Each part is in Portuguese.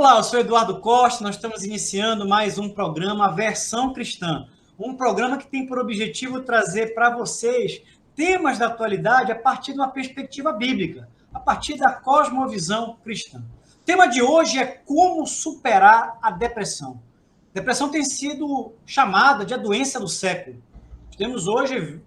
Olá, eu sou Eduardo Costa, nós estamos iniciando mais um programa Versão Cristã, um programa que tem por objetivo trazer para vocês temas da atualidade a partir de uma perspectiva bíblica, a partir da cosmovisão cristã. O tema de hoje é como superar a depressão. Depressão tem sido chamada de a doença do século. Temos hoje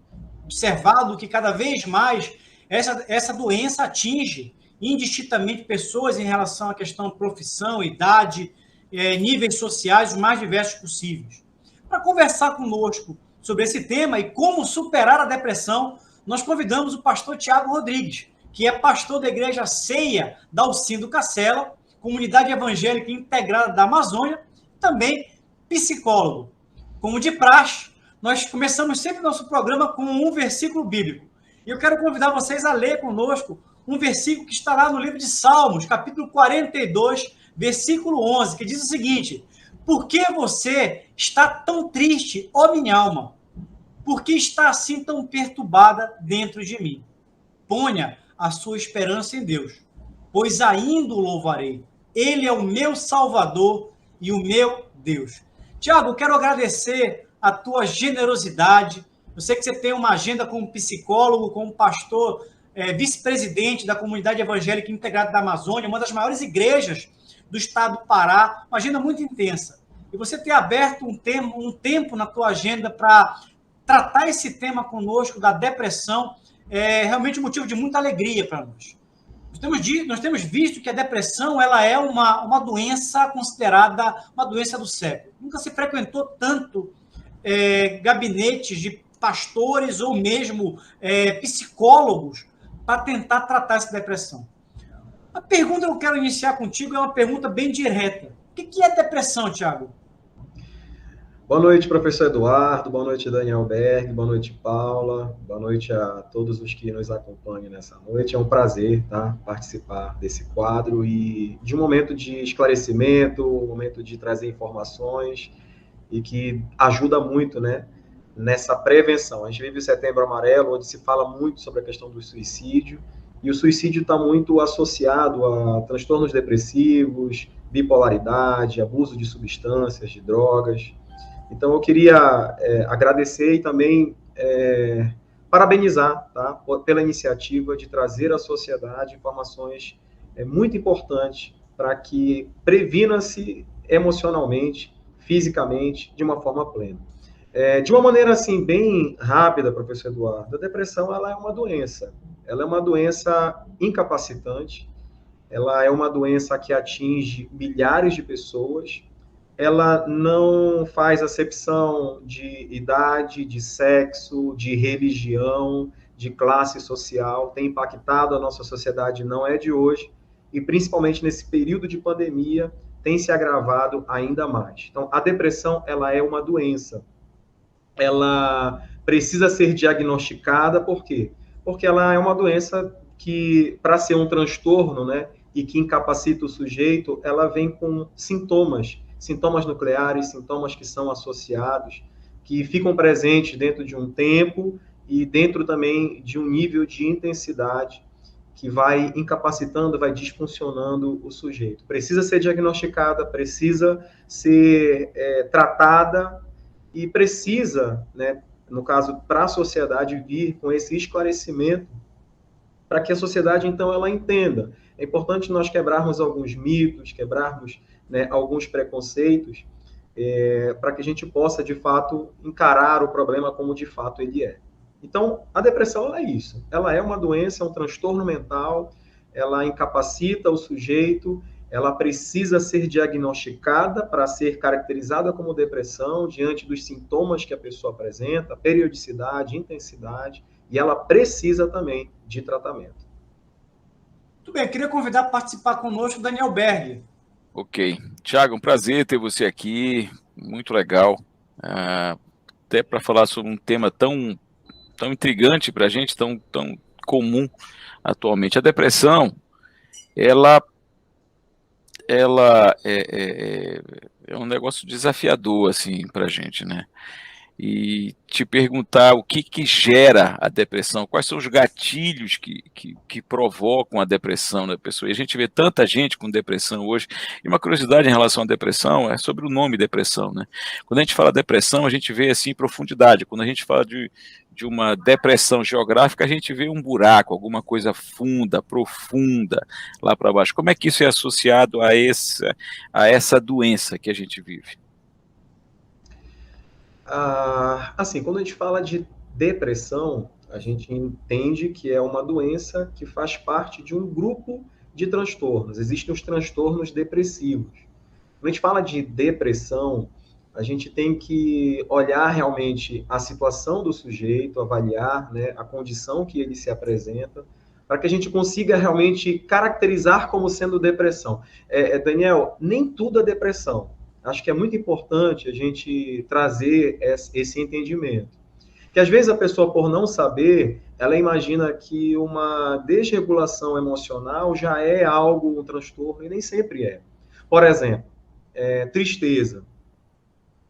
observado que cada vez mais essa doença atinge indistintamente pessoas em relação à questão de profissão, idade, níveis sociais, os mais diversos possíveis. Para conversar conosco sobre esse tema e como superar a depressão, nós convidamos o pastor Tiago Rodrigues, que é pastor da Igreja Ceia da Alcindo Cacela, comunidade evangélica integrada da Amazônia, também psicólogo. Como de praxe, nós começamos sempre nosso programa com um versículo bíblico. E eu quero convidar vocês a ler conosco um versículo que está lá no livro de Salmos, capítulo 42, versículo 11, que diz o seguinte: por que você está tão triste, ó minha alma? Por que está assim tão perturbada dentro de mim? Ponha a sua esperança em Deus, pois ainda o louvarei. Ele é o meu Salvador e o meu Deus. Tiago, eu quero agradecer a tua generosidade. Eu sei que você tem uma agenda como psicólogo, como pastor, vice-presidente da comunidade evangélica integrada da Amazônia, uma das maiores igrejas do estado do Pará, uma agenda muito intensa. E você ter aberto um tempo na tua agenda para tratar esse tema conosco, da depressão, é realmente um motivo de muita alegria para nós. Nós temos visto que a depressão ela é uma doença considerada uma doença do século. Nunca se frequentou tanto gabinetes de pastores ou mesmo psicólogos para tentar tratar essa depressão. A pergunta que eu quero iniciar contigo é uma pergunta bem direta. O que é depressão, Tiago? Boa noite, professor Eduardo. Boa noite, Daniel Berg. Boa noite, Paula. Boa noite a todos os que nos acompanham nessa noite. É um prazer, tá, participar desse quadro e de um momento de esclarecimento, um momento de trazer informações e que ajuda muito, né, nessa prevenção. A gente vive o Setembro Amarelo, onde se fala muito sobre a questão do suicídio, e o suicídio está muito associado a transtornos depressivos, bipolaridade, abuso de substâncias, de drogas. Então, eu queria agradecer e também parabenizar, tá, pela iniciativa de trazer à sociedade informações muito importantes para que previna-se emocionalmente, fisicamente, de uma forma plena. De uma maneira assim bem rápida, professor Eduardo, a depressão ela é uma doença. Ela é uma doença incapacitante, ela é uma doença que atinge milhares de pessoas. Ela não faz acepção de idade, de sexo, de religião, de classe social, tem impactado a nossa sociedade, não é de hoje, e principalmente nesse período de pandemia, tem se agravado ainda mais. Então, a depressão, ela é uma doença. Ela precisa ser diagnosticada, por quê? Porque ela é uma doença que, para ser um transtorno, né, e que incapacita o sujeito, ela vem com sintomas nucleares, sintomas que são associados, que ficam presentes dentro de um tempo e dentro também de um nível de intensidade que vai incapacitando, vai disfuncionando o sujeito. Precisa ser diagnosticada, precisa ser tratada e precisa, né, no caso, para a sociedade vir com esse esclarecimento para que a sociedade, então, ela entenda. É importante nós quebrarmos alguns mitos, quebrarmos, né, alguns preconceitos, para que a gente possa, de fato, encarar o problema como, de fato, ele é. Então, a depressão ela é isso. Ela é uma doença, é um transtorno mental, ela incapacita o sujeito, ela precisa ser diagnosticada para ser caracterizada como depressão diante dos sintomas que a pessoa apresenta, periodicidade, intensidade, e ela precisa também de tratamento. Muito bem, eu queria convidar para participar conosco o Daniel Berg. Ok. Tiago, um prazer ter você aqui, muito legal. Até para falar sobre um tema tão intrigante para a gente, tão comum atualmente. A depressão, ela é um negócio desafiador, assim, para a gente, né? e te perguntar o que gera a depressão, quais são os gatilhos que provocam a depressão da pessoa. E a gente vê tanta gente com depressão hoje, e uma curiosidade em relação à depressão é sobre o nome depressão, né? Quando a gente fala depressão, a gente vê assim profundidade. Quando a gente fala de uma depressão geográfica, a gente vê um buraco, alguma coisa funda, profunda, lá para baixo. Como é que isso é associado a essa doença que a gente vive? Assim, quando a gente fala de depressão, a gente entende que é uma doença que faz parte de um grupo de transtornos. Existem os transtornos depressivos. Quando a gente fala de depressão, a gente tem que olhar realmente a situação do sujeito, avaliar, né, a condição que ele se apresenta, para que a gente consiga realmente caracterizar como sendo depressão. Daniel, nem tudo é depressão. Acho que é muito importante a gente trazer esse entendimento. Que às vezes a pessoa, por não saber, ela imagina que uma desregulação emocional já é algo, um transtorno, e nem sempre é. Por exemplo, tristeza.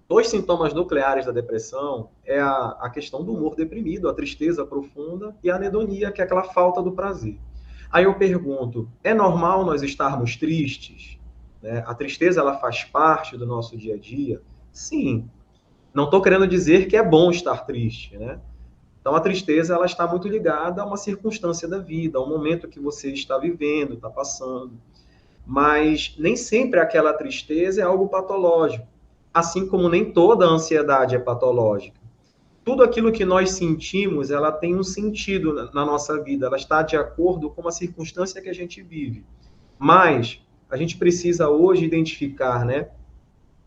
2 sintomas nucleares da depressão é a questão do humor deprimido, a tristeza profunda, e a anedonia, que é aquela falta do prazer. Aí eu pergunto, é normal nós estarmos tristes? Né? A tristeza, ela faz parte do nosso dia a dia? Sim. Não estou querendo dizer que é bom estar triste, né? Então, a tristeza, ela está muito ligada a uma circunstância da vida, a um momento que você está vivendo, está passando. Mas nem sempre aquela tristeza é algo patológico, assim como nem toda a ansiedade é patológica. Tudo aquilo que nós sentimos, ela tem um sentido na nossa vida, ela está de acordo com a circunstância que a gente vive. Mas a gente precisa hoje identificar, né,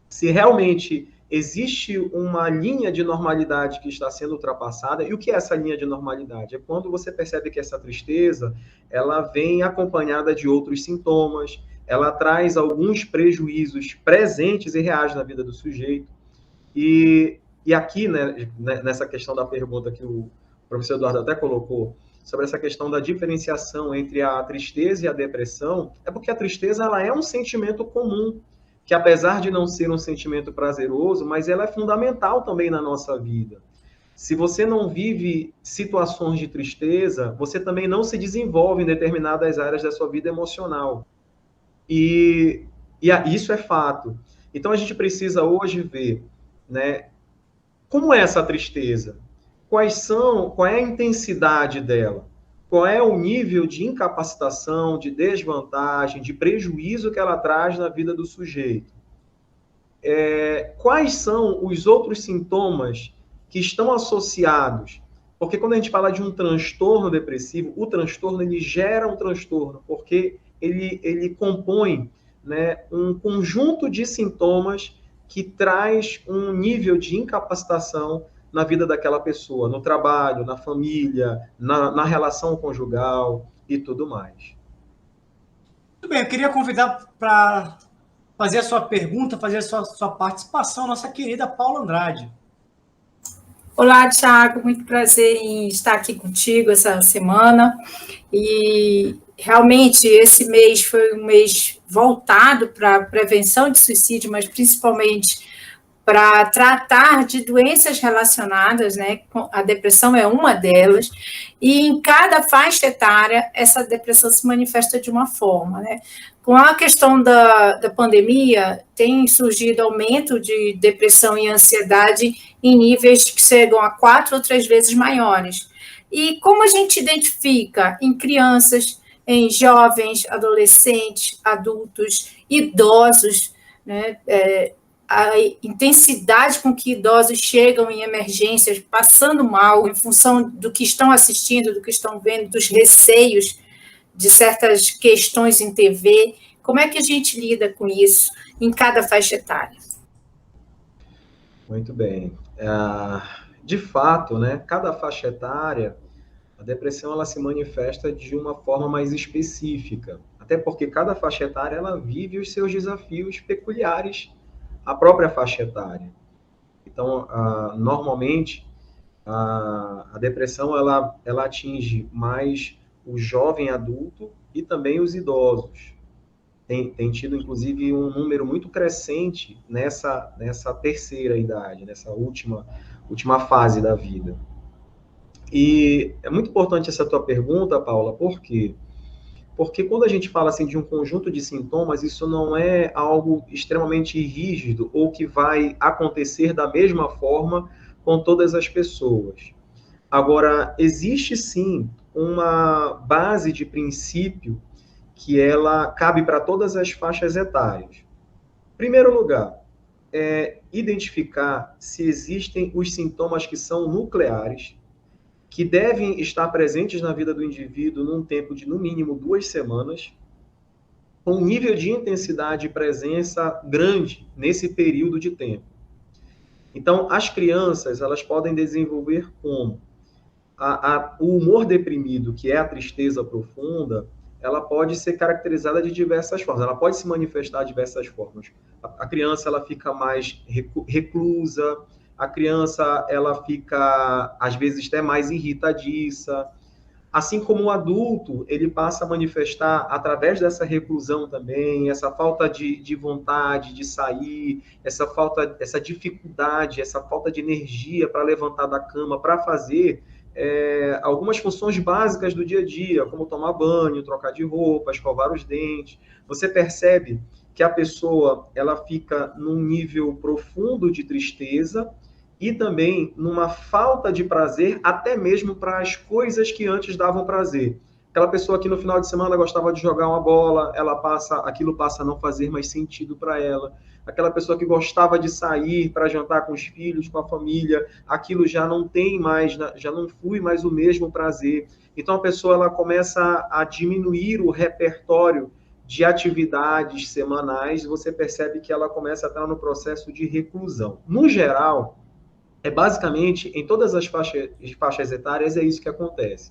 se realmente existe uma linha de normalidade que está sendo ultrapassada. E o que é essa linha de normalidade? É quando você percebe que essa tristeza, ela vem acompanhada de outros sintomas, ela traz alguns prejuízos presentes e reais na vida do sujeito. E aqui, né, nessa questão da pergunta que o professor Eduardo até colocou, sobre essa questão da diferenciação entre a tristeza e a depressão, é porque a tristeza, ela é um sentimento comum, que apesar de não ser um sentimento prazeroso, mas ela é fundamental também na nossa vida. Se você não vive situações de tristeza, você também não se desenvolve em determinadas áreas da sua vida emocional. E isso é fato. Então a gente precisa hoje ver, né, como é essa tristeza? Qual é a intensidade dela? Qual é o nível de incapacitação, de desvantagem, de prejuízo que ela traz na vida do sujeito? Quais são os outros sintomas que estão associados? Porque quando a gente fala de um transtorno depressivo, o transtorno, ele gera um transtorno, porque ele compõe, né, um conjunto de sintomas que traz um nível de incapacitação na vida daquela pessoa, no trabalho, na família, na relação conjugal e tudo mais. Muito bem, eu queria convidar para fazer a sua pergunta, fazer a sua participação, nossa querida Paula Andrade. Olá, Thiago, muito prazer em estar aqui contigo essa semana. E realmente esse mês foi um mês voltado para a prevenção de suicídio, mas principalmente para tratar de doenças relacionadas, né? A depressão é uma delas, e em cada faixa etária essa depressão se manifesta de uma forma, né? Com a questão da pandemia, tem surgido aumento de depressão e ansiedade em níveis que chegam a 4 ou 3 vezes maiores. E como a gente identifica em crianças, em jovens, adolescentes, adultos, idosos, né? A intensidade com que idosos chegam em emergências, passando mal, em função do que estão assistindo, do que estão vendo, dos receios de certas questões em TV. Como é que a gente lida com isso em cada faixa etária? Muito bem. De fato, né, cada faixa etária, a depressão, ela se manifesta de uma forma mais específica, até porque cada faixa etária, ela vive os seus desafios peculiares à própria faixa etária. Então, normalmente, a depressão, ela atinge mais o jovem adulto e também os idosos. tem tido, inclusive, um número muito crescente nessa terceira idade, nessa última fase da vida. E é muito importante essa tua pergunta, Paula, por quê? Porque quando a gente fala assim, de um conjunto de sintomas, isso não é algo extremamente rígido ou que vai acontecer da mesma forma com todas as pessoas. Agora, existe sim uma base de princípio que ela cabe para todas as faixas etárias. Em primeiro lugar, identificar se existem os sintomas que são nucleares, que devem estar presentes na vida do indivíduo num tempo de, no mínimo, 2 semanas, com um nível de intensidade e presença grande nesse período de tempo. Então, as crianças, elas podem desenvolver como? O humor deprimido, que é a tristeza profunda, ela pode ser caracterizada de diversas formas, ela pode se manifestar de diversas formas. A criança, ela fica mais reclusa, a criança, ela fica, às vezes, até mais irritadiça. Assim como o adulto, ele passa a manifestar, através dessa reclusão também, essa falta de vontade de sair, essa dificuldade, essa falta de energia para levantar da cama, para fazer algumas funções básicas do dia a dia, como tomar banho, trocar de roupa, escovar os dentes. Você percebe que a pessoa, ela fica num nível profundo de tristeza e também numa falta de prazer, até mesmo para as coisas que antes davam prazer. Aquela pessoa que no final de semana gostava de jogar uma bola, aquilo passa a não fazer mais sentido para ela. Aquela pessoa que gostava de sair para jantar com os filhos, com a família, aquilo já não tem mais, já não flui mais o mesmo prazer. Então a pessoa, ela começa a diminuir o repertório de atividades semanais, e você percebe que ela começa a estar no processo de reclusão. No geral, basicamente, em todas as faixas etárias, é isso que acontece.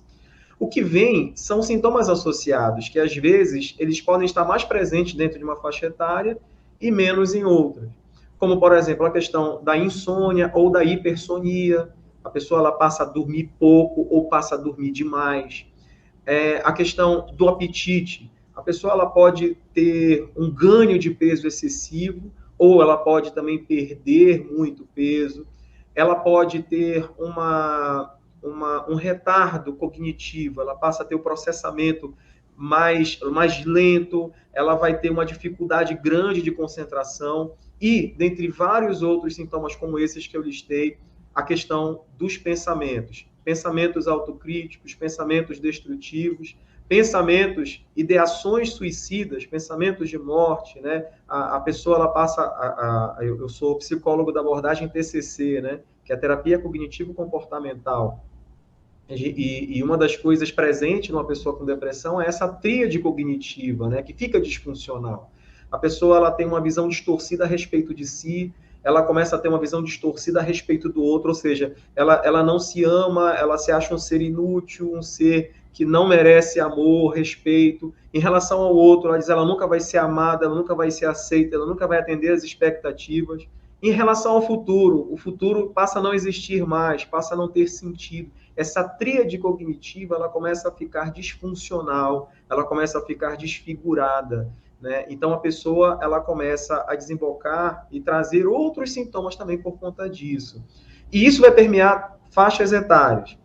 O que vem são sintomas associados, que às vezes eles podem estar mais presentes dentro de uma faixa etária e menos em outras. Como, por exemplo, a questão da insônia ou da hipersonia. A pessoa, ela passa a dormir pouco ou passa a dormir demais. A questão do apetite. A pessoa, ela pode ter um ganho de peso excessivo ou ela pode também perder muito peso. Ela pode ter um retardo cognitivo, ela passa a ter o processamento mais lento, ela vai ter uma dificuldade grande de concentração e, dentre vários outros sintomas como esses que eu listei, a questão dos pensamentos. Pensamentos autocríticos, pensamentos destrutivos, pensamentos, ideações suicidas, pensamentos de morte, né? A pessoa, ela passa... eu sou psicólogo da abordagem TCC, né? Que é a terapia cognitivo-comportamental. E uma das coisas presentes numa pessoa com depressão é essa tríade cognitiva, né? Que fica disfuncional. A pessoa, ela tem uma visão distorcida a respeito de si, ela começa a ter uma visão distorcida a respeito do outro, ou seja, ela não se ama, ela se acha um ser inútil, um ser que não merece amor, respeito. Em relação ao outro, ela diz que ela nunca vai ser amada, ela nunca vai ser aceita, ela nunca vai atender às expectativas. Em relação ao futuro, o futuro passa a não existir mais, passa a não ter sentido. Essa tríade cognitiva, ela começa a ficar disfuncional, ela começa a ficar desfigurada, né? Então, a pessoa, ela começa a desembocar e trazer outros sintomas também por conta disso. E isso vai permear faixas etárias.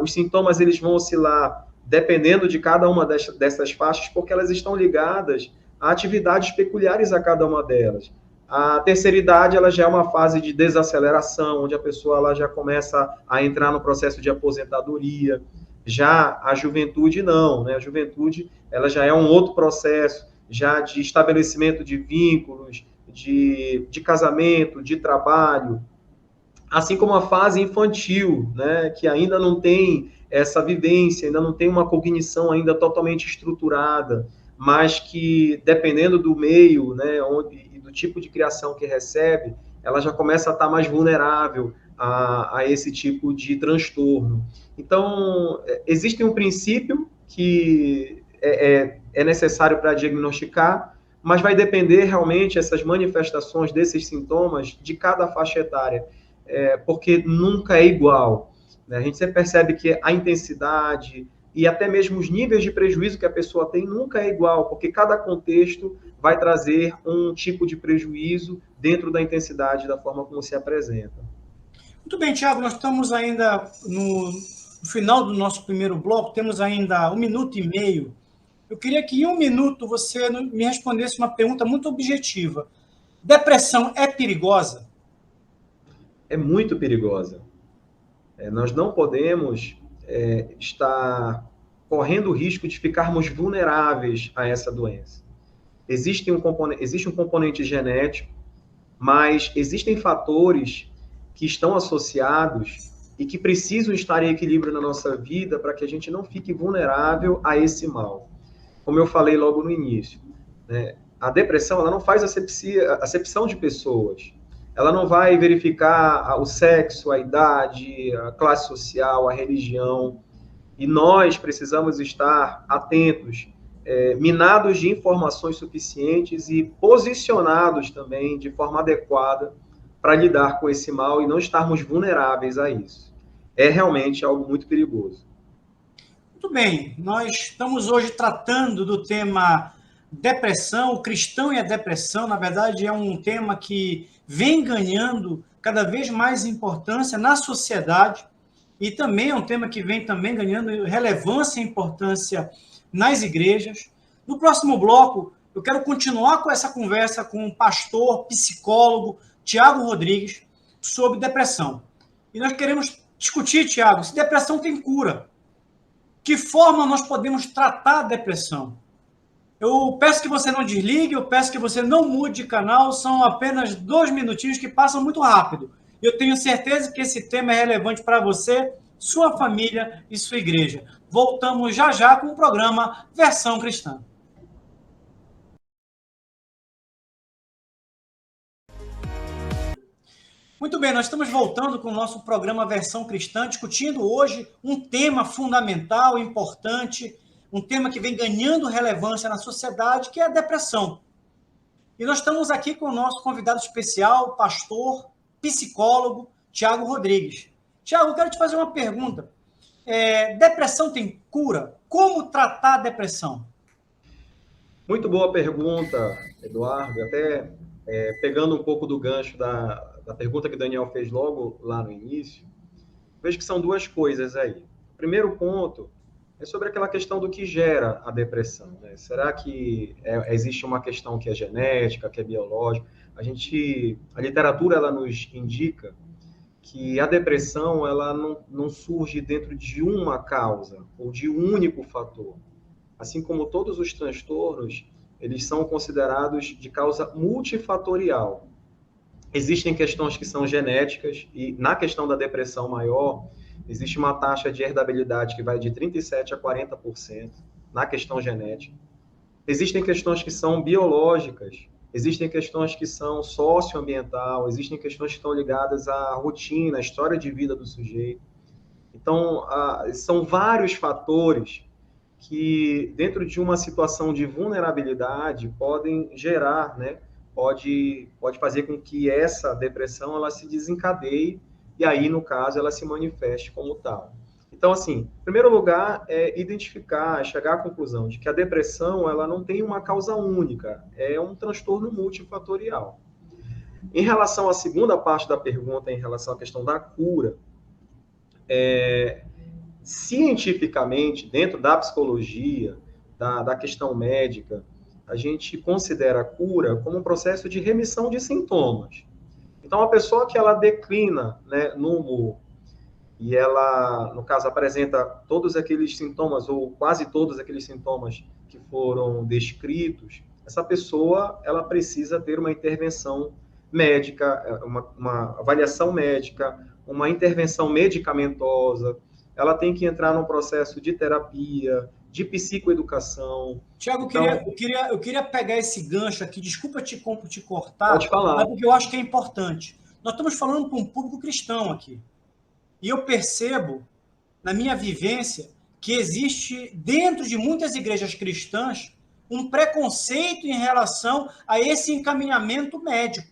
Os sintomas, eles vão oscilar dependendo de cada uma dessas faixas, porque elas estão ligadas a atividades peculiares a cada uma delas. A terceira idade, ela já é uma fase de desaceleração, onde a pessoa, ela já começa a entrar no processo de aposentadoria. Já a juventude, não, né? A juventude, ela já é um outro processo, já de estabelecimento de vínculos, de casamento, de trabalho, assim como a fase infantil, né, que ainda não tem essa vivência, ainda não tem uma cognição ainda totalmente estruturada, mas que, dependendo do meio, né, e do tipo de criação que recebe, ela já começa a estar mais vulnerável a esse tipo de transtorno. Então, existe um princípio que é necessário para diagnosticar, mas vai depender realmente essas manifestações desses sintomas de cada faixa etária. Porque nunca é igual, né? A gente sempre percebe que a intensidade e até mesmo os níveis de prejuízo que a pessoa tem nunca é igual, porque cada contexto vai trazer um tipo de prejuízo dentro da intensidade da forma como se apresenta. Muito bem, Tiago, nós estamos ainda no final do nosso primeiro bloco, temos ainda 1 minuto e meio. Eu queria que em 1 minuto você me respondesse uma pergunta muito objetiva. Depressão é perigosa? É muito perigosa. Nós não podemos estar correndo o risco de ficarmos vulneráveis a essa doença. Existe um componente genético, mas existem fatores que estão associados e que precisam estar em equilíbrio na nossa vida para que a gente não fique vulnerável a esse mal. Como eu falei logo no início, né? A depressão ela não faz acepção de pessoas. Ela não vai verificar o sexo, a idade, a classe social, a religião. E nós precisamos estar atentos, minados de informações suficientes e posicionados também de forma adequada para lidar com esse mal e não estarmos vulneráveis a isso. É realmente algo muito perigoso. Muito bem, nós estamos hoje tratando do tema depressão, o cristão e a depressão. Na verdade, é um tema que vem ganhando cada vez mais importância na sociedade e também é um tema que vem também ganhando relevância e importância nas igrejas. No próximo bloco, eu quero continuar com essa conversa com o pastor, psicólogo Tiago Rodrigues sobre depressão. E nós queremos discutir, Tiago, se depressão tem cura. Que forma nós podemos tratar a depressão? Eu peço que você não desligue, eu peço que você não mude de canal, são apenas 2 minutinhos que passam muito rápido. Eu tenho certeza que esse tema é relevante para você, sua família e sua igreja. Voltamos já já com o programa Versão Cristã. Muito bem, nós estamos voltando com o nosso programa Versão Cristã, discutindo hoje um tema fundamental, importante, um tema que vem ganhando relevância na sociedade, que é a depressão. E nós estamos aqui com o nosso convidado especial, pastor, psicólogo, Tiago Rodrigues. Tiago, eu quero te fazer uma pergunta. Depressão tem cura? Como tratar a depressão? Muito boa pergunta, Eduardo. Até pegando um pouco do gancho da pergunta que o Daniel fez logo lá no início, vejo que são 2 coisas aí. O primeiro ponto é sobre aquela questão do que gera a depressão, né? Será que existe uma questão que é genética, que é biológica? A literatura ela nos indica que a depressão ela não surge dentro de uma causa ou de um único fator. Assim como todos os transtornos, eles são considerados de causa multifatorial. Existem questões que são genéticas e na questão da depressão maior, existe uma taxa de herdabilidade que vai de 37% a 40% na questão genética. Existem questões que são biológicas, existem questões que são socioambiental, existem questões que estão ligadas à rotina, à história de vida do sujeito. Então, são vários fatores que, dentro de uma situação de vulnerabilidade, podem gerar, né? Pode fazer com que essa depressão ela se desencadeie e aí, no caso, ela se manifeste como tal. Então, assim, em primeiro lugar, identificar, chegar à conclusão de que a depressão ela não tem uma causa única, é um transtorno multifatorial. Em relação à segunda parte da pergunta, em relação à questão da cura, cientificamente, dentro da psicologia, da questão médica, a gente considera a cura como um processo de remissão de sintomas. Então, a pessoa que ela declina, né, no humor, e ela, no caso, apresenta todos aqueles sintomas, ou quase todos aqueles sintomas que foram descritos, essa pessoa, ela precisa ter uma intervenção médica, uma avaliação médica, uma intervenção medicamentosa, ela tem que entrar num processo de terapia, de psicoeducação. Tiago, então, eu queria pegar esse gancho aqui, desculpa te cortar, pode falar. Mas porque eu acho que é importante. Nós estamos falando para um público cristão aqui. E eu percebo, na minha vivência, que existe, dentro de muitas igrejas cristãs, um preconceito em relação a esse encaminhamento médico.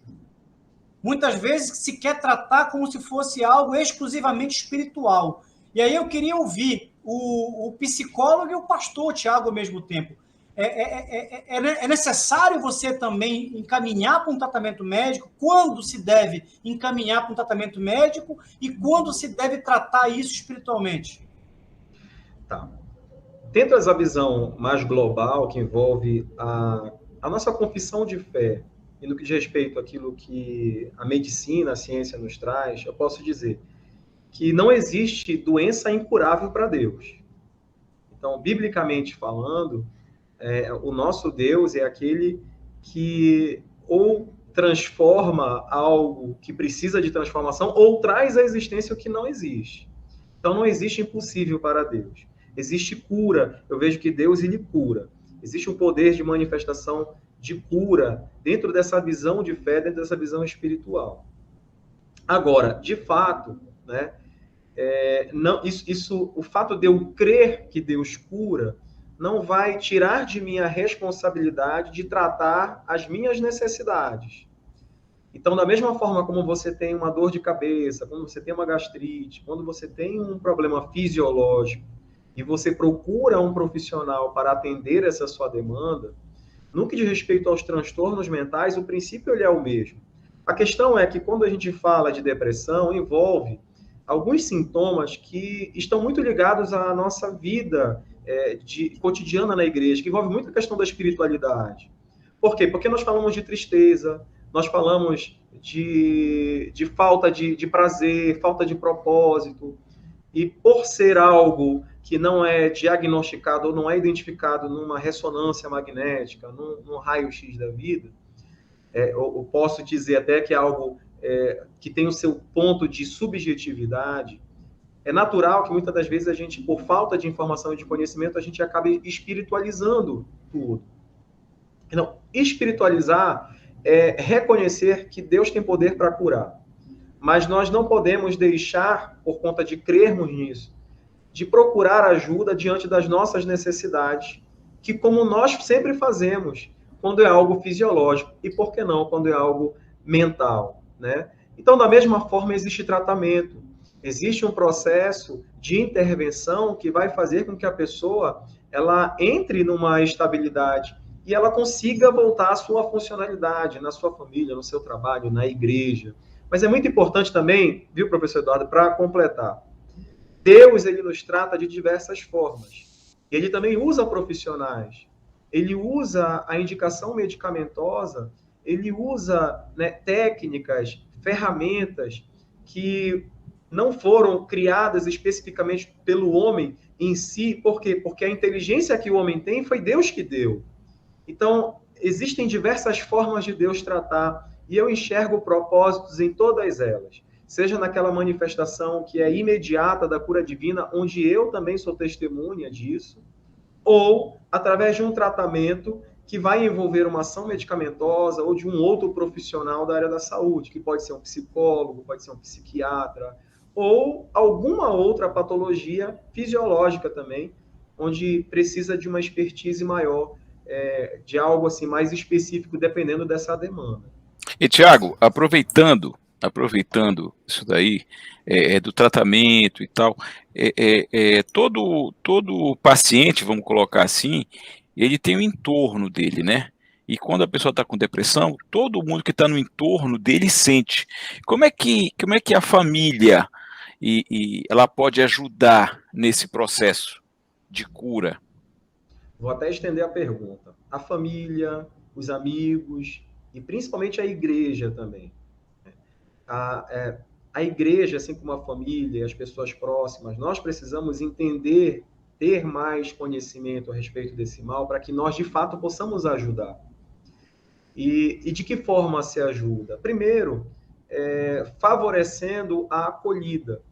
Muitas vezes se quer tratar como se fosse algo exclusivamente espiritual. E aí eu queria ouvir o psicólogo e o pastor, Tiago, ao mesmo tempo. É necessário você também encaminhar para um tratamento médico, quando se deve encaminhar para um tratamento médico e quando se deve tratar isso espiritualmente? Tá. Dentro dessa visão mais global, que envolve a nossa confissão de fé, e no que diz respeito àquilo que a medicina, a ciência nos traz, eu posso dizer que não existe doença incurável para Deus. Então, biblicamente falando, o nosso Deus é aquele que ou transforma algo que precisa de transformação, ou traz à existência o que não existe. Então, não existe impossível para Deus. Existe cura. Eu vejo que Deus, ele cura. Existe um poder de manifestação de cura dentro dessa visão de fé, dentro dessa visão espiritual. Agora, de fato, né, o fato de eu crer que Deus cura não vai tirar de mim a responsabilidade de tratar as minhas necessidades. Então, da mesma forma como você tem uma dor de cabeça, quando você tem uma gastrite, quando você tem um problema fisiológico e você procura um profissional para atender essa sua demanda, no que diz respeito aos transtornos mentais, o princípio ele é o mesmo. A questão é que quando a gente fala de depressão, envolve alguns sintomas que estão muito ligados à nossa vida cotidiana na igreja, que envolve muito a questão da espiritualidade. Por quê? Porque nós falamos de tristeza, nós falamos de falta de prazer, falta de propósito, e por ser algo que não é diagnosticado ou não é identificado numa ressonância magnética, num raio-x da vida, eu posso dizer até que é algo que tem o seu ponto de subjetividade. É natural que muitas das vezes a gente, por falta de informação e de conhecimento, a gente acabe espiritualizando tudo. Então, espiritualizar é reconhecer que Deus tem poder para curar. Mas nós não podemos deixar, por conta de crermos nisso, de procurar ajuda diante das nossas necessidades, que como nós sempre fazemos, quando é algo fisiológico, e por que não, quando é algo mental, né? Então, da mesma forma, existe tratamento. Existe um processo de intervenção que vai fazer com que a pessoa ela entre numa estabilidade e ela consiga voltar à sua funcionalidade, na sua família, no seu trabalho, na igreja. Mas é muito importante também, viu, professor Eduardo, para completar. Deus, ele nos trata de diversas formas. Ele também usa profissionais. Ele usa a indicação medicamentosa, ele usa, né, técnicas, ferramentas que não foram criadas especificamente pelo homem em si. Por quê? Porque a inteligência que o homem tem foi Deus que deu. Então, existem diversas formas de Deus tratar, e eu enxergo propósitos em todas elas. Seja naquela manifestação que é imediata da cura divina, onde eu também sou testemunha disso, ou através de um tratamento que vai envolver uma ação medicamentosa ou de um outro profissional da área da saúde, que pode ser um psicólogo, pode ser um psiquiatra, ou alguma outra patologia fisiológica também, onde precisa de uma expertise maior, de algo assim mais específico, dependendo dessa demanda. E, Tiago, aproveitando isso daí, do tratamento e tal, todo paciente, vamos colocar assim, ele tem o entorno dele, né? E quando a pessoa está com depressão, todo mundo que está no entorno dele sente. Como é que a família ela pode ajudar nesse processo de cura? Vou até estender a pergunta. A família, os amigos e principalmente a igreja também. A igreja, assim como a família e as pessoas próximas, nós precisamos entender, ter mais conhecimento a respeito desse mal para que nós, de fato, possamos ajudar. E de que forma se ajuda? Primeiro, favorecendo a acolhida.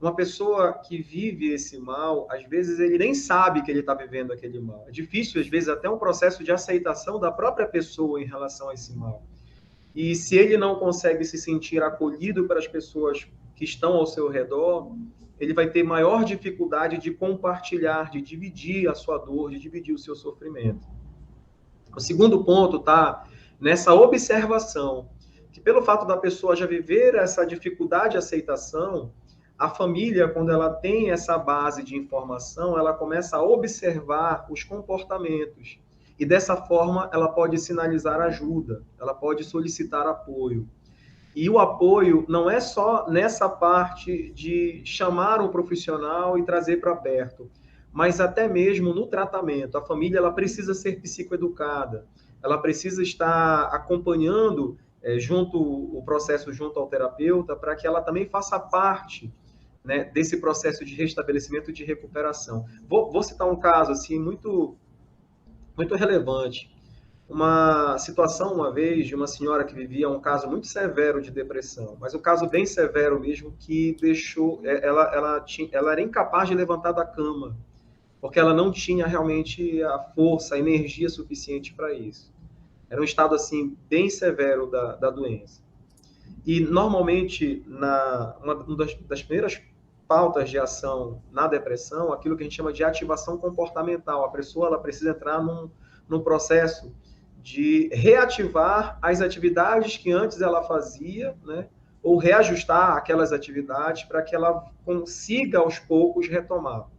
Uma pessoa que vive esse mal, às vezes ele nem sabe que ele está vivendo aquele mal. É difícil, às vezes, até um processo de aceitação da própria pessoa em relação a esse mal. E se ele não consegue se sentir acolhido pelas pessoas que estão ao seu redor, ele vai ter maior dificuldade de compartilhar, de dividir a sua dor, de dividir o seu sofrimento. O segundo ponto está nessa observação, que pelo fato da pessoa já viver essa dificuldade de aceitação, a família, quando ela tem essa base de informação, ela começa a observar os comportamentos. E dessa forma, ela pode sinalizar ajuda, ela pode solicitar apoio. E o apoio não é só nessa parte de chamar um profissional e trazer para perto, mas até mesmo no tratamento. A família ela precisa ser psicoeducada, ela precisa estar acompanhando o processo junto ao terapeuta para que ela também faça parte, né, desse processo de restabelecimento e de recuperação. Vou citar um caso assim, muito, muito relevante. Uma situação, uma vez, de uma senhora que vivia um caso muito severo de depressão, mas um caso bem severo mesmo, que deixou... Ela era incapaz de levantar da cama, porque ela não tinha realmente a força, a energia suficiente para isso. Era um estado, assim, bem severo da doença. E, normalmente, uma das primeiras pautas de ação na depressão, aquilo que a gente chama de ativação comportamental. A pessoa ela precisa entrar num processo de reativar as atividades que antes ela fazia, né? Ou reajustar aquelas atividades para que ela consiga, aos poucos, retomar.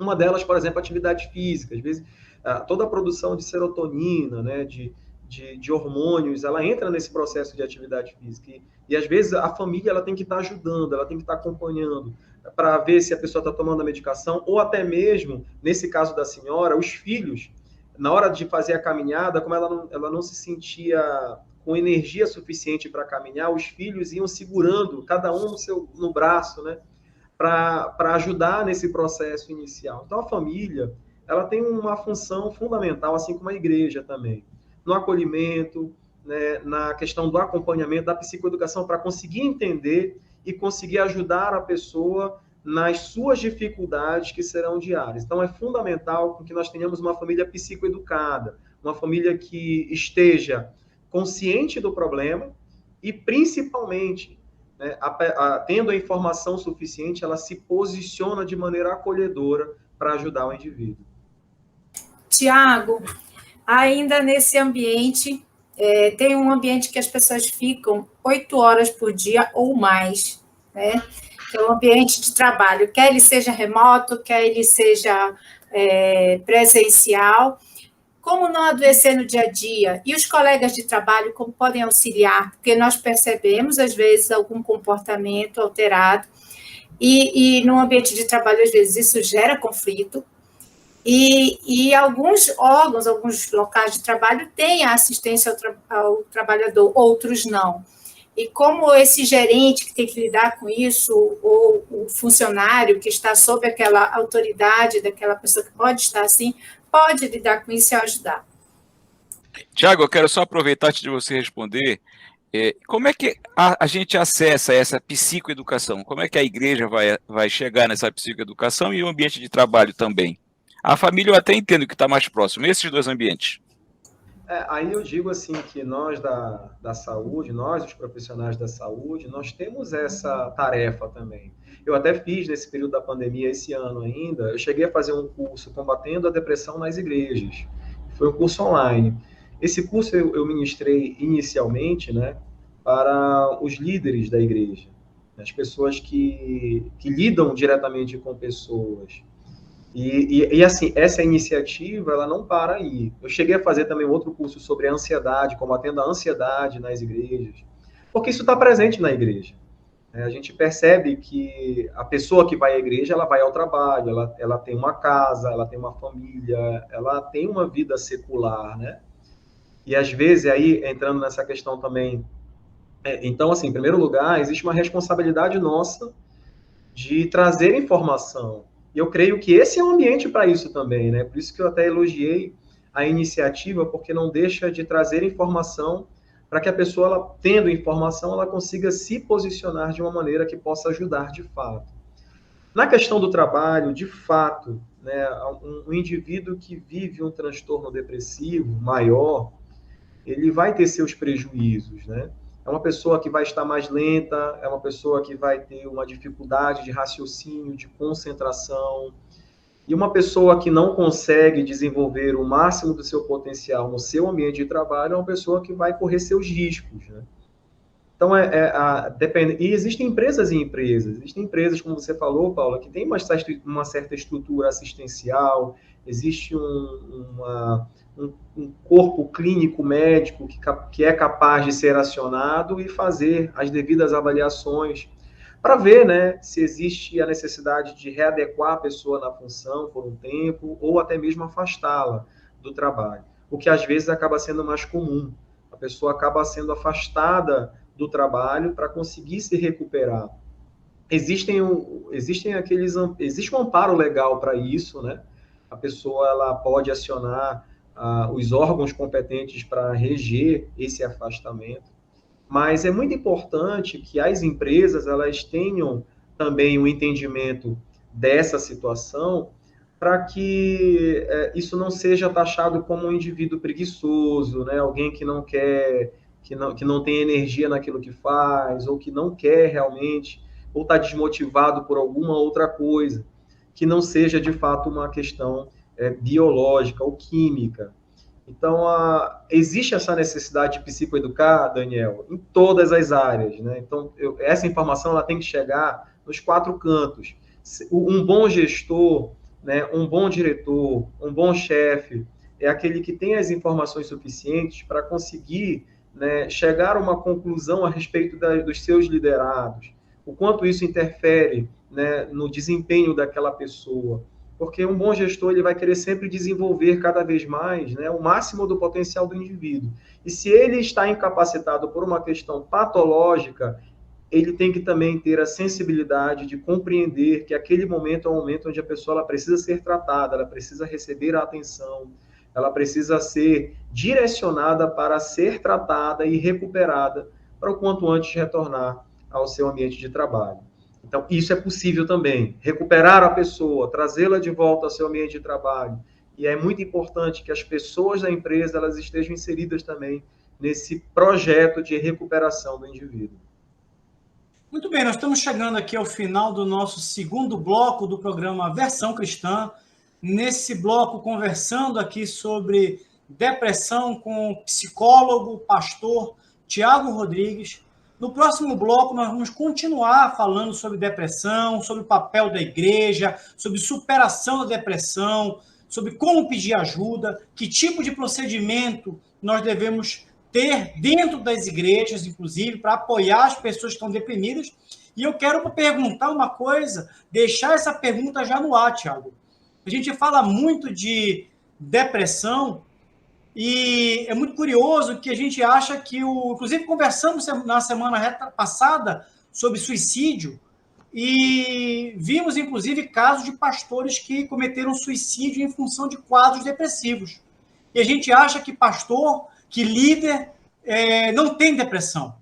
Uma delas, por exemplo, atividade física. Às vezes, toda a produção de serotonina, né, de hormônios, ela entra nesse processo de atividade física. E às vezes, a família ela tem que estar ajudando, ela tem que estar acompanhando, para ver se a pessoa está tomando a medicação, ou até mesmo, nesse caso da senhora, os filhos, na hora de fazer a caminhada, como ela não se sentia com energia suficiente para caminhar, os filhos iam segurando, cada um no braço, né, para ajudar nesse processo inicial. Então, a família ela tem uma função fundamental, assim como a igreja também, no acolhimento, né, na questão do acompanhamento, da psicoeducação, para conseguir entender e conseguir ajudar a pessoa nas suas dificuldades que serão diárias. Então, é fundamental que nós tenhamos uma família psicoeducada, uma família que esteja consciente do problema e, principalmente, né, tendo a informação suficiente, ela se posiciona de maneira acolhedora para ajudar o indivíduo. Tiago, ainda nesse ambiente, tem um ambiente que as pessoas ficam 8 horas por dia ou mais, né? Que é o ambiente de trabalho, quer ele seja remoto, quer ele seja presencial. Como não adoecer no dia a dia? E os colegas de trabalho, como podem auxiliar? Porque nós percebemos, às vezes, algum comportamento alterado, e no ambiente de trabalho, às vezes, isso gera conflito. E alguns órgãos, alguns locais de trabalho têm a assistência ao trabalhador, outros não. E como esse gerente que tem que lidar com isso, ou o funcionário que está sob aquela autoridade daquela pessoa que pode estar assim, pode lidar com isso e ajudar. Tiago, eu quero só aproveitar antes de você responder, como é que a gente acessa essa psicoeducação? Como é que a igreja vai chegar nessa psicoeducação e o ambiente de trabalho também? A família eu até entendo que está mais próximo, esses dois ambientes. Aí eu digo assim que nós da saúde, nós os profissionais da saúde, nós temos essa tarefa também. Eu até fiz nesse período da pandemia, esse ano ainda, eu cheguei a fazer um curso combatendo a depressão nas igrejas. Foi um curso online. Esse curso eu ministrei inicialmente, né, para os líderes da igreja, as pessoas que lidam diretamente com pessoas. E assim, essa iniciativa, ela não para aí. Eu cheguei a fazer também outro curso sobre a ansiedade, combatendo a ansiedade nas igrejas, porque isso está presente na igreja. A gente percebe que a pessoa que vai à igreja, ela vai ao trabalho, ela tem uma casa, ela tem uma família, ela tem uma vida secular, né? E às vezes, aí, entrando nessa questão também, então, assim, em primeiro lugar, existe uma responsabilidade nossa de trazer informação. E eu creio que esse é um ambiente para isso também, né? Por isso que eu até elogiei a iniciativa, porque não deixa de trazer informação para que a pessoa, ela, tendo informação, ela consiga se posicionar de uma maneira que possa ajudar de fato. Na questão do trabalho, de fato, né, um indivíduo que vive um transtorno depressivo maior, ele vai ter seus prejuízos, né? É uma pessoa que vai estar mais lenta, é uma pessoa que vai ter uma dificuldade de raciocínio, de concentração. E uma pessoa que não consegue desenvolver o máximo do seu potencial no seu ambiente de trabalho é uma pessoa que vai correr seus riscos, né? Então, e existem empresas e empresas. Existem empresas, como você falou, Paula, que tem uma certa estrutura assistencial, existe um corpo clínico médico que é capaz de ser acionado e fazer as devidas avaliações para ver, né, se existe a necessidade de readequar a pessoa na função por um tempo ou até mesmo afastá-la do trabalho, o que às vezes acaba sendo mais comum. A pessoa acaba sendo afastada do trabalho para conseguir se recuperar. Existe um amparo legal para isso, né? A pessoa ela pode acionar os órgãos competentes para reger esse afastamento, mas é muito importante que as empresas elas tenham também um entendimento dessa situação para que isso não seja taxado como um indivíduo preguiçoso, né? Alguém que não quer, que não tem energia naquilo que faz, ou que não quer realmente, ou está desmotivado por alguma outra coisa, que não seja de fato uma questão biológica ou química. Então, existe essa necessidade de psicoeducar, Daniel, em todas as áreas, né? Então, essa informação ela tem que chegar nos 4 cantos. Um bom gestor, né, um bom diretor, um bom chefe, é aquele que tem as informações suficientes para conseguir, né, chegar a uma conclusão a respeito dos seus liderados, o quanto isso interfere, né, no desempenho daquela pessoa. Porque um bom gestor ele vai querer sempre desenvolver cada vez mais, né, o máximo do potencial do indivíduo. E se ele está incapacitado por uma questão patológica, ele tem que também ter a sensibilidade de compreender que aquele momento é um momento onde a pessoa ela precisa ser tratada, ela precisa receber a atenção, ela precisa ser direcionada para ser tratada e recuperada para o quanto antes retornar ao seu ambiente de trabalho. Então, isso é possível também, recuperar a pessoa, trazê-la de volta ao seu ambiente de trabalho. E é muito importante que as pessoas da empresa elas estejam inseridas também nesse projeto de recuperação do indivíduo. Muito bem, nós estamos chegando aqui ao final do nosso segundo bloco do programa Versão Cristã. Nesse bloco, conversando aqui sobre depressão com o psicólogo, pastor Tiago Rodrigues. No próximo bloco, nós vamos continuar falando sobre depressão, sobre o papel da igreja, sobre superação da depressão, sobre como pedir ajuda, que tipo de procedimento nós devemos ter dentro das igrejas, inclusive, para apoiar as pessoas que estão deprimidas. E eu quero perguntar uma coisa, deixar essa pergunta já no ar, Tiago. A gente fala muito de depressão e é muito curioso que a gente acha que inclusive, conversamos na semana passada sobre suicídio e vimos, inclusive, casos de pastores que cometeram suicídio em função de quadros depressivos. E a gente acha que pastor, que líder, não tem depressão.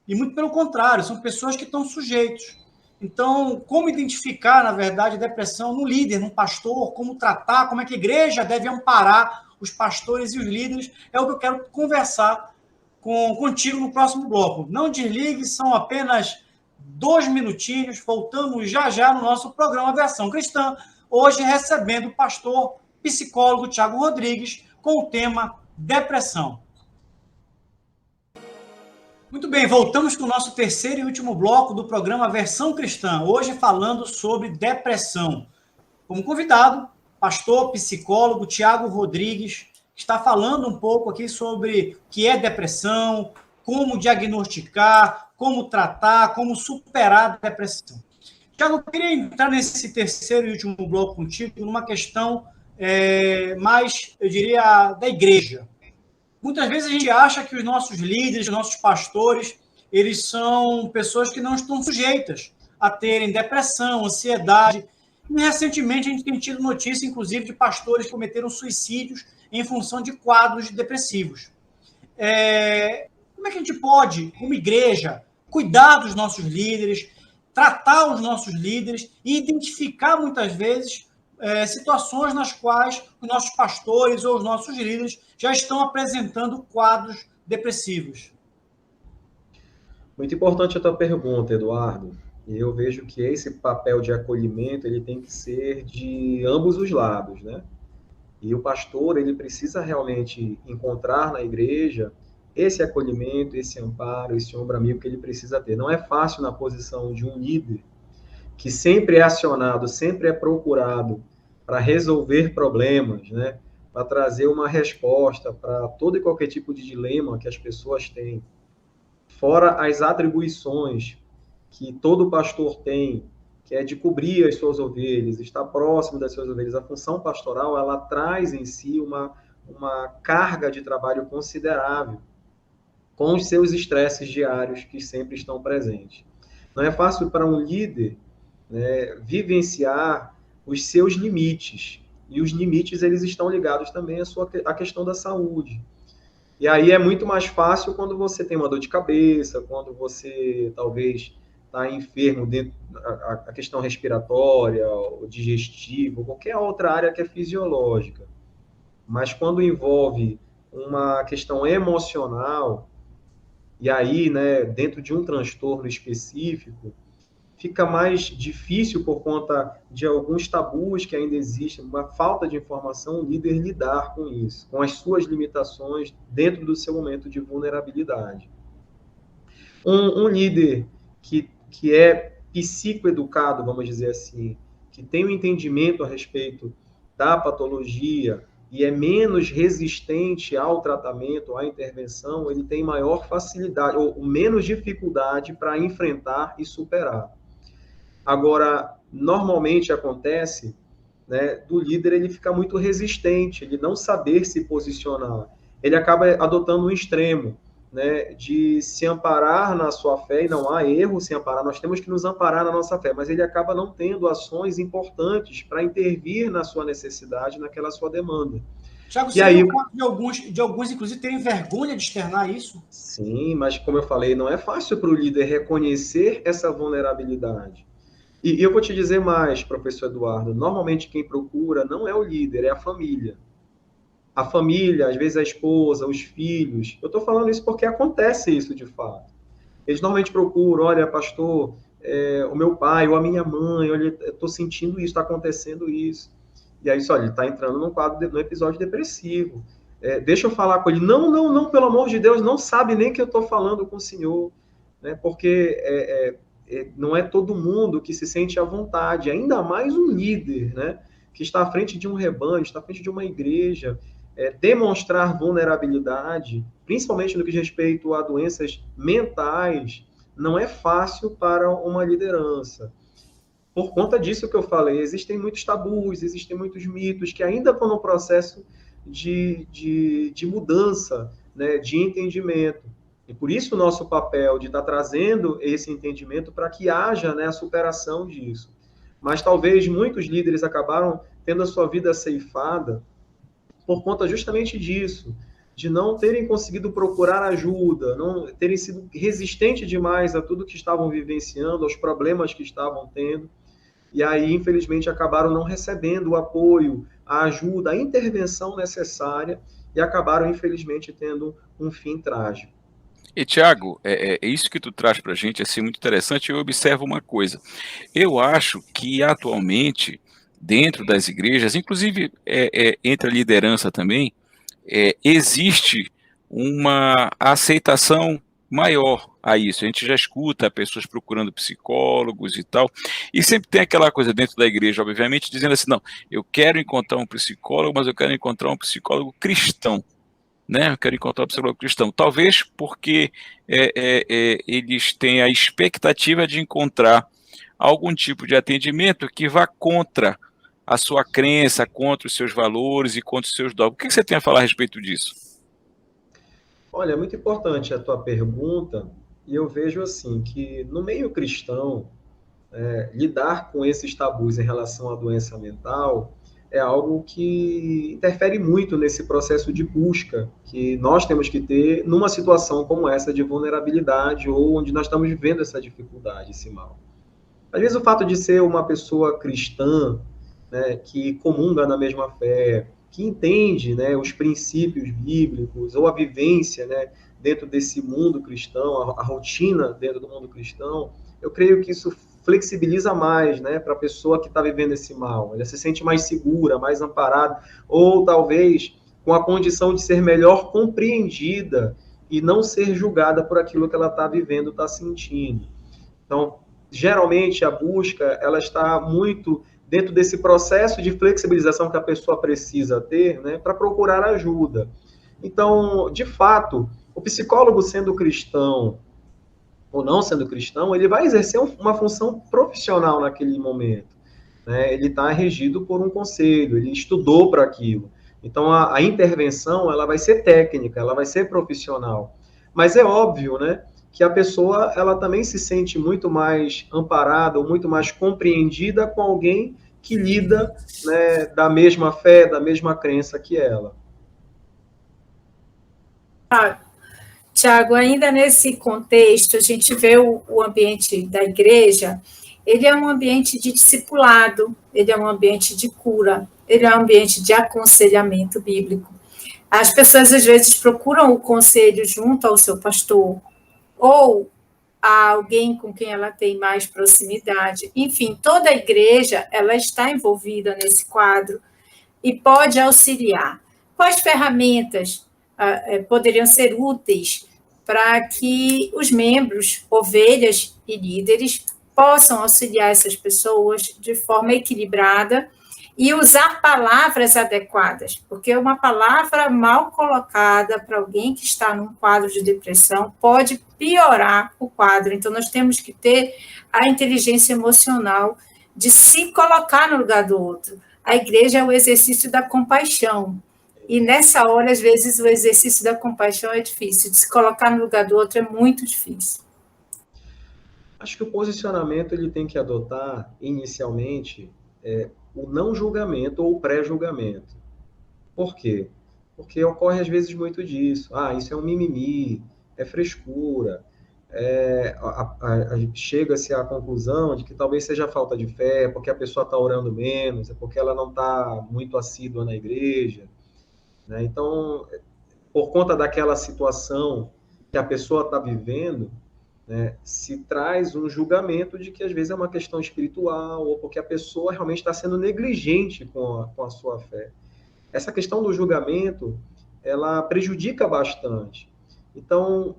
E muito pelo contrário, são pessoas que estão sujeitos. Então, como identificar, na verdade, a depressão no líder, no pastor, como tratar, como é que a igreja deve amparar os pastores e os líderes, é o que eu quero conversar contigo no próximo bloco. Não desligue, são apenas 2 minutinhos, voltamos já no nosso programa Versão Cristã, hoje recebendo o pastor psicólogo Tiago Rodrigues com o tema depressão. Muito bem, voltamos com o nosso terceiro e último bloco do programa Versão Cristã, hoje falando sobre depressão. Como convidado, pastor, psicólogo Tiago Rodrigues, que está falando um pouco aqui sobre o que é depressão, como diagnosticar, como tratar, como superar a depressão. Tiago, eu queria entrar nesse terceiro e último bloco contigo numa questão mais, eu diria, da igreja. Muitas vezes a gente acha que os nossos líderes, os nossos pastores, eles são pessoas que não estão sujeitas a terem depressão, ansiedade. E recentemente a gente tem tido notícia, inclusive, de pastores que cometeram suicídios em função de quadros depressivos. Como é que a gente pode, como igreja, cuidar dos nossos líderes, tratar os nossos líderes e identificar, muitas vezes, situações nas quais os nossos pastores ou os nossos líderes já estão apresentando quadros depressivos? Muito importante a tua pergunta, Eduardo. E eu vejo que esse papel de acolhimento ele tem que ser de ambos os lados, né? E o pastor ele precisa realmente encontrar na igreja esse acolhimento, esse amparo, esse ombro amigo que ele precisa ter. Não é fácil na posição de um líder que sempre é acionado, sempre é procurado para resolver problemas, né? Para trazer uma resposta para todo e qualquer tipo de dilema que as pessoas têm. Fora as atribuições que todo pastor tem, que é de cobrir as suas ovelhas, estar próximo das suas ovelhas. A função pastoral, ela traz em si uma carga de trabalho considerável, com os seus estresses diários que sempre estão presentes. Não é fácil para um líder, né, vivenciar os seus limites, e os limites eles estão ligados também à questão da saúde. E aí é muito mais fácil quando você tem uma dor de cabeça, quando você talvez está enfermo dentro a questão respiratória, ou digestiva, qualquer outra área que é fisiológica. Mas quando envolve uma questão emocional, e aí, né, dentro de um transtorno específico, fica mais difícil por conta de alguns tabus que ainda existem, uma falta de informação, o líder lidar com isso, com as suas limitações dentro do seu momento de vulnerabilidade. Um líder que é psicoeducado, vamos dizer assim, que tem um entendimento a respeito da patologia e é menos resistente ao tratamento, à intervenção, ele tem maior facilidade, ou menos dificuldade para enfrentar e superar. Agora, normalmente acontece, né, do líder ele ficar muito resistente, ele não saber se posicionar. Ele acaba adotando um extremo, né, de se amparar na sua fé, e não há erro se amparar, nós temos que nos amparar na nossa fé, mas ele acaba não tendo ações importantes para intervir na sua necessidade, naquela sua demanda. Tiago, você viu o caso de alguns, inclusive, terem vergonha de externar isso? Sim, mas como eu falei, não é fácil para o líder reconhecer essa vulnerabilidade. E eu vou te dizer mais, professor Eduardo, normalmente quem procura não é o líder, é a família. A família, às vezes a esposa, os filhos. Eu estou falando isso porque acontece isso de fato. Eles normalmente procuram, olha, pastor, o meu pai ou a minha mãe, olha, eu estou sentindo isso, está acontecendo isso. E aí, olha, ele está entrando num episódio depressivo. Deixa eu falar com ele. Não, pelo amor de Deus, não sabe nem que eu estou falando com o senhor. Né? Porque não é todo mundo que se sente à vontade, ainda mais um líder, né? Que está à frente de um rebanho, está à frente de uma igreja. Demonstrar vulnerabilidade, principalmente no que diz respeito a doenças mentais, não é fácil para uma liderança. Por conta disso que eu falei, existem muitos tabus, existem muitos mitos que ainda estão no processo de mudança, né, de entendimento. E por isso o nosso papel de estar trazendo esse entendimento para que haja, né, a superação disso. Mas talvez muitos líderes acabaram tendo a sua vida ceifada por conta justamente disso, de não terem conseguido procurar ajuda, não terem sido resistentes demais a tudo que estavam vivenciando, aos problemas que estavam tendo, e aí, infelizmente, acabaram não recebendo o apoio, a ajuda, a intervenção necessária, e acabaram, infelizmente, tendo um fim trágico. E, Tiago, isso que tu traz para a gente é muito interessante. Eu observo uma coisa. Eu acho que, atualmente, dentro das igrejas, inclusive entre a liderança também, existe uma aceitação maior a isso. A gente já escuta pessoas procurando psicólogos e tal, e sempre tem aquela coisa dentro da igreja, obviamente, dizendo assim, não, eu quero encontrar um psicólogo, mas eu quero encontrar um psicólogo cristão, né? Eu quero encontrar um psicólogo cristão. Talvez porque eles têm a expectativa de encontrar algum tipo de atendimento que vá contra a sua crença, contra os seus valores e contra os seus dogmas. O que você tem a falar a respeito disso? Olha, é muito importante a tua pergunta, e eu vejo assim, que no meio cristão, lidar com esses tabus em relação à doença mental é algo que interfere muito nesse processo de busca que nós temos que ter numa situação como essa de vulnerabilidade ou onde nós estamos vivendo essa dificuldade, esse mal. Às vezes o fato de ser uma pessoa cristã, né, que comunga na mesma fé, que entende, né, os princípios bíblicos ou a vivência, né, dentro desse mundo cristão, a rotina dentro do mundo cristão, eu creio que isso flexibiliza mais, né, para a pessoa que está vivendo esse mal. Ela se sente mais segura, mais amparada, ou talvez com a condição de ser melhor compreendida e não ser julgada por aquilo que ela está vivendo, está sentindo. Então, geralmente, a busca ela está muito dentro desse processo de flexibilização que a pessoa precisa ter, né, para procurar ajuda. Então, de fato, o psicólogo, sendo cristão ou não sendo cristão, ele vai exercer uma função profissional naquele momento, né? Ele está regido por um conselho, ele estudou para aquilo. Então, a intervenção ela vai ser técnica, ela vai ser profissional. Mas é óbvio, né, que a pessoa ela também se sente muito mais amparada ou muito mais compreendida com alguém que lida, né, da mesma fé, da mesma crença que ela. Tiago, ainda nesse contexto, a gente vê o ambiente da igreja, ele é um ambiente de discipulado, ele é um ambiente de cura, ele é um ambiente de aconselhamento bíblico. As pessoas, às vezes, procuram o conselho junto ao seu pastor, ou a alguém com quem ela tem mais proximidade. Enfim, toda a igreja ela está envolvida nesse quadro e pode auxiliar. Quais ferramentas poderiam ser úteis para que os membros, ovelhas e líderes possam auxiliar essas pessoas de forma equilibrada e usar palavras adequadas, porque uma palavra mal colocada para alguém que está num quadro de depressão pode piorar o quadro. Então, nós temos que ter a inteligência emocional de se colocar no lugar do outro. A igreja é o exercício da compaixão. E nessa hora, às vezes, o exercício da compaixão é difícil. De se colocar no lugar do outro é muito difícil. Acho que o posicionamento ele tem que adotar, inicialmente, o não julgamento ou o pré-julgamento. Por quê? Porque ocorre, às vezes, muito disso. Isso é um mimimi, é frescura. Chega-se à conclusão de que talvez seja falta de fé, porque a pessoa está orando menos, é porque ela não está muito assídua na igreja. Né? Então, por conta daquela situação que a pessoa está vivendo, né, se traz um julgamento de que às vezes é uma questão espiritual ou porque a pessoa realmente está sendo negligente com a sua fé. Essa questão do julgamento, ela prejudica bastante. Então,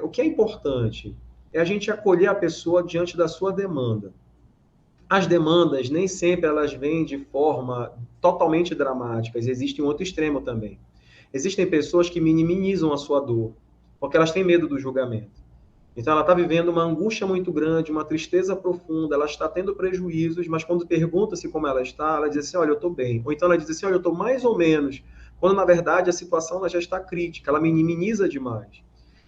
o que é importante é a gente acolher a pessoa diante da sua demanda. As demandas, nem sempre elas vêm de forma totalmente dramática, existe um outro extremo também. Existem pessoas que minimizam a sua dor, porque elas têm medo do julgamento. Então, ela está vivendo uma angústia muito grande, uma tristeza profunda, ela está tendo prejuízos, mas quando pergunta-se como ela está, ela diz assim, olha, eu estou bem. Ou então ela diz assim, olha, eu estou mais ou menos, quando, na verdade, a situação ela já está crítica, ela minimiza demais.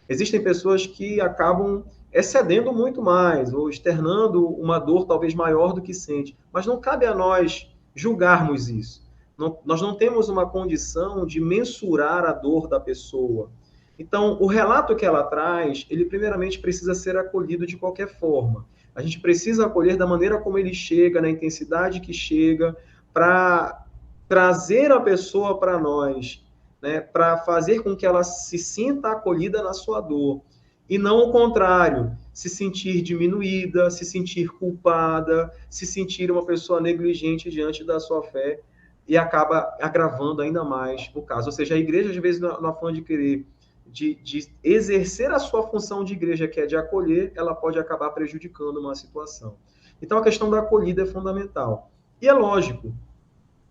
Existem pessoas que acabam excedendo muito mais, ou externando uma dor talvez maior do que sente. Mas não cabe a nós julgarmos isso. Nós não temos uma condição de mensurar a dor da pessoa. Então, o relato que ela traz, ele primeiramente precisa ser acolhido de qualquer forma. A gente precisa acolher da maneira como ele chega, na intensidade que chega, para trazer a pessoa para nós, né, para fazer com que ela se sinta acolhida na sua dor. E não o contrário, se sentir diminuída, se sentir culpada, se sentir uma pessoa negligente diante da sua fé, e acaba agravando ainda mais o caso. Ou seja, a igreja, às vezes, no afã de querer de exercer a sua função de igreja, que é de acolher, ela pode acabar prejudicando uma situação. Então, a questão da acolhida é fundamental. E é lógico,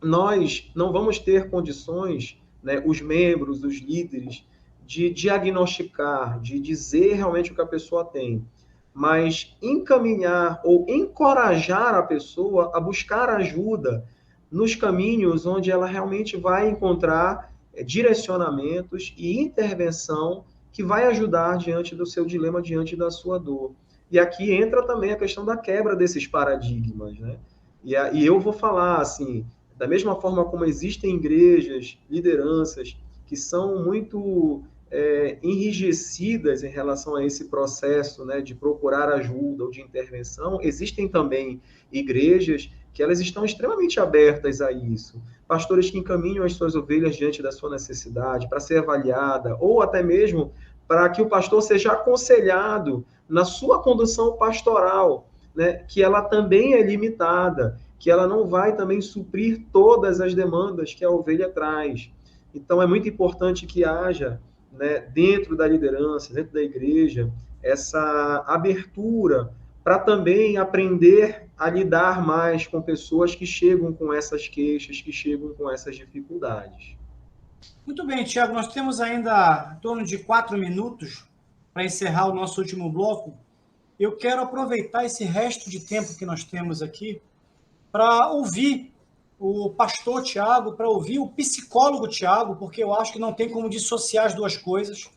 nós não vamos ter condições, né, os membros, os líderes, de diagnosticar, de dizer realmente o que a pessoa tem, mas encaminhar ou encorajar a pessoa a buscar ajuda nos caminhos onde ela realmente vai encontrar direcionamentos e intervenção que vai ajudar diante do seu dilema, diante da sua dor. E aqui entra também a questão da quebra desses paradigmas, né? E eu vou falar, assim, da mesma forma como existem igrejas, lideranças, que são muito enrijecidas em relação a esse processo, né, de procurar ajuda ou de intervenção, existem também igrejas que elas estão extremamente abertas a isso. Pastores que encaminham as suas ovelhas diante da sua necessidade, para ser avaliada, ou até mesmo para que o pastor seja aconselhado na sua condução pastoral, né, que ela também é limitada, que ela não vai também suprir todas as demandas que a ovelha traz. Então, é muito importante que haja né, dentro da liderança, dentro da igreja, essa abertura para também aprender a lidar mais com pessoas que chegam com essas queixas, que chegam com essas dificuldades. Muito bem, Tiago, nós temos ainda em torno de 4 minutos para encerrar o nosso último bloco. Eu quero aproveitar esse resto de tempo que nós temos aqui para ouvir o pastor Tiago, para ouvir o psicólogo Tiago, porque eu acho que não tem como dissociar as duas coisas.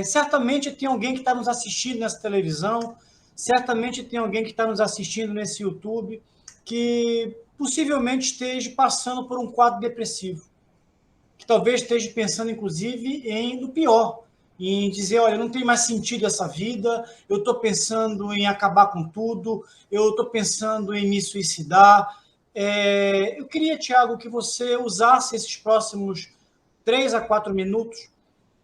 Certamente tem alguém que está nos assistindo nessa televisão, certamente tem alguém que está nos assistindo nesse YouTube, que possivelmente esteja passando por um quadro depressivo, que talvez esteja pensando, inclusive, no pior, em dizer, olha, não tem mais sentido essa vida, eu estou pensando em acabar com tudo, eu estou pensando em me suicidar. Eu queria, Tiago, que você usasse esses próximos 3 a 4 minutos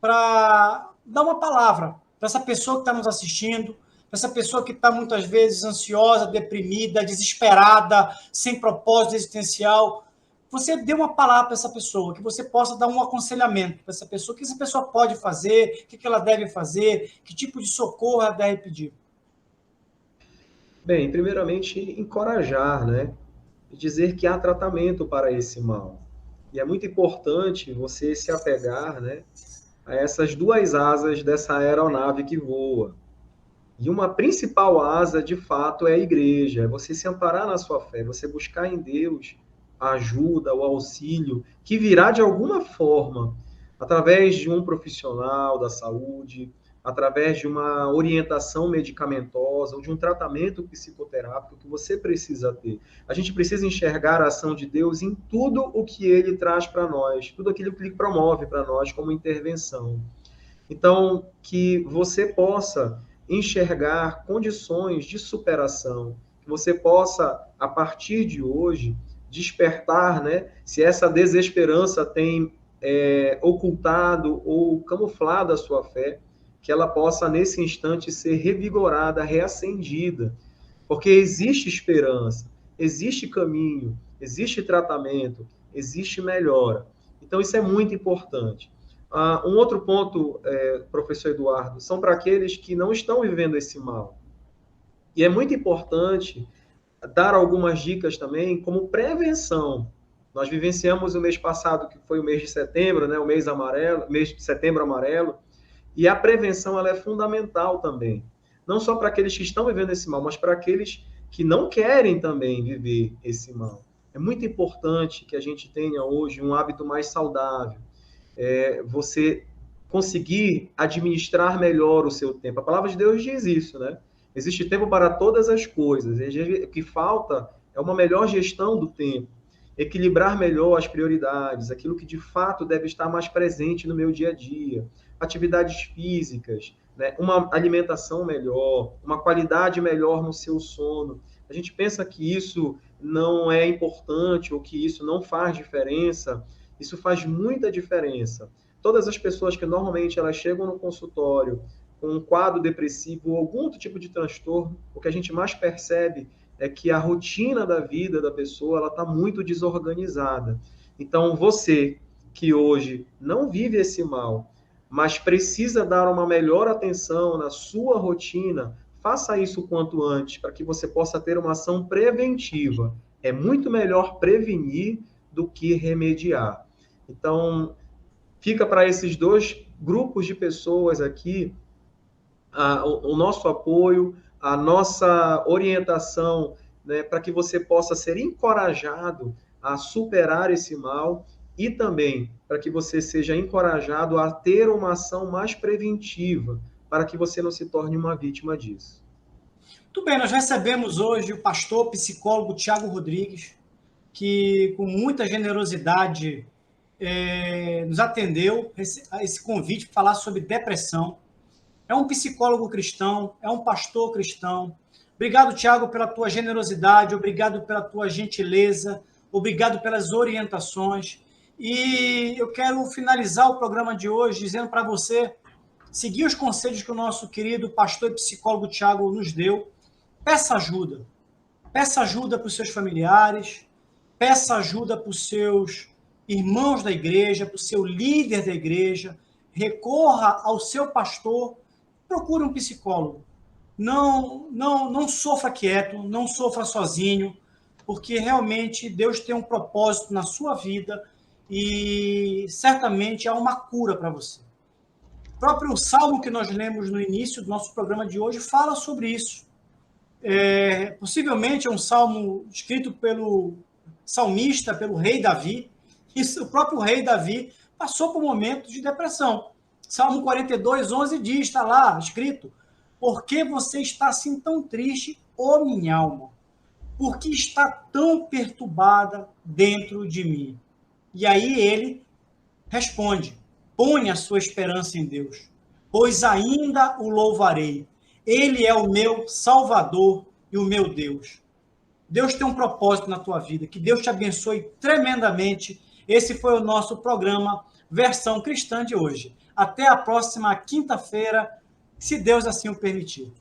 para dar uma palavra para essa pessoa que está nos assistindo, para essa pessoa que está muitas vezes ansiosa, deprimida, desesperada, sem propósito existencial. Você dê uma palavra para essa pessoa, que você possa dar um aconselhamento para essa pessoa, o que essa pessoa pode fazer, o que ela deve fazer, que tipo de socorro ela deve pedir. Bem, primeiramente, encorajar, né? Dizer que há tratamento para esse mal. E é muito importante você se apegar, né, a essas duas asas dessa aeronave que voa. E uma principal asa, de fato, é a igreja. É você se amparar na sua fé, você buscar em Deus a ajuda, o auxílio, que virá de alguma forma, através de um profissional da saúde, através de uma orientação medicamentosa ou de um tratamento psicoterápico que você precisa ter. A gente precisa enxergar a ação de Deus em tudo o que ele traz para nós, tudo aquilo que ele promove para nós como intervenção. Então, que você possa enxergar condições de superação, que você possa, a partir de hoje, despertar, né? Se essa desesperança tem ocultado ou camuflado a sua fé, que ela possa, nesse instante, ser revigorada, reacendida, porque existe esperança, existe caminho, existe tratamento, existe melhora. Então, isso é muito importante. Um outro ponto, professor Eduardo, são para aqueles que não estão vivendo esse mal. E é muito importante dar algumas dicas também como prevenção. Nós vivenciamos o mês passado, que foi o mês de setembro, né, o mês amarelo, mês de setembro amarelo, e a prevenção ela é fundamental também. Não só para aqueles que estão vivendo esse mal, mas para aqueles que não querem também viver esse mal. É muito importante que a gente tenha hoje um hábito mais saudável. Você conseguir administrar melhor o seu tempo. A palavra de Deus diz isso, né? Existe tempo para todas as coisas. O que falta é uma melhor gestão do tempo, equilibrar melhor as prioridades, aquilo que de fato deve estar mais presente no meu dia a dia, atividades físicas, né? Uma alimentação melhor, uma qualidade melhor no seu sono. A gente pensa que isso não é importante ou que isso não faz diferença. Isso faz muita diferença. Todas as pessoas que normalmente elas chegam no consultório com um quadro depressivo ou algum outro tipo de transtorno, o que a gente mais percebe é que a rotina da vida da pessoa ela está muito desorganizada. Então, você que hoje não vive esse mal, mas precisa dar uma melhor atenção na sua rotina, faça isso o quanto antes, para que você possa ter uma ação preventiva. É muito melhor prevenir do que remediar. Então, fica para esses dois grupos de pessoas aqui o nosso apoio, a nossa orientação, né, para que você possa ser encorajado a superar esse mal e também para que você seja encorajado a ter uma ação mais preventiva, para que você não se torne uma vítima disso. Muito bem, nós recebemos hoje o pastor psicólogo Tiago Rodrigues, que com muita generosidade nos atendeu a esse convite para falar sobre depressão. É um psicólogo cristão, é um pastor cristão. Obrigado, Tiago, pela tua generosidade, obrigado pela tua gentileza, obrigado pelas orientações. E eu quero finalizar o programa de hoje dizendo para você seguir os conselhos que o nosso querido pastor e psicólogo Tiago nos deu. Peça ajuda. Peça ajuda para os seus familiares, peça ajuda para os seus irmãos da igreja, para o seu líder da igreja. recorra ao seu pastor, procure um psicólogo. Não sofra quieto, não sofra sozinho, porque realmente Deus tem um propósito na sua vida e certamente há uma cura para você. O próprio salmo que nós lemos no início do nosso programa de hoje fala sobre isso. Possivelmente é um salmo escrito pelo salmista, pelo rei Davi. O próprio rei Davi passou por momentos de depressão. Salmo 42, 11 diz, está lá escrito: por que você está assim tão triste, ó minha alma? Por que está tão perturbada dentro de mim? E aí ele responde: põe a sua esperança em Deus, pois ainda o louvarei. Ele é o meu Salvador e o meu Deus. Deus tem um propósito na tua vida. Que Deus te abençoe tremendamente. Esse foi o nosso programa Versão Cristã de hoje. Até a próxima quinta-feira, se Deus assim o permitir.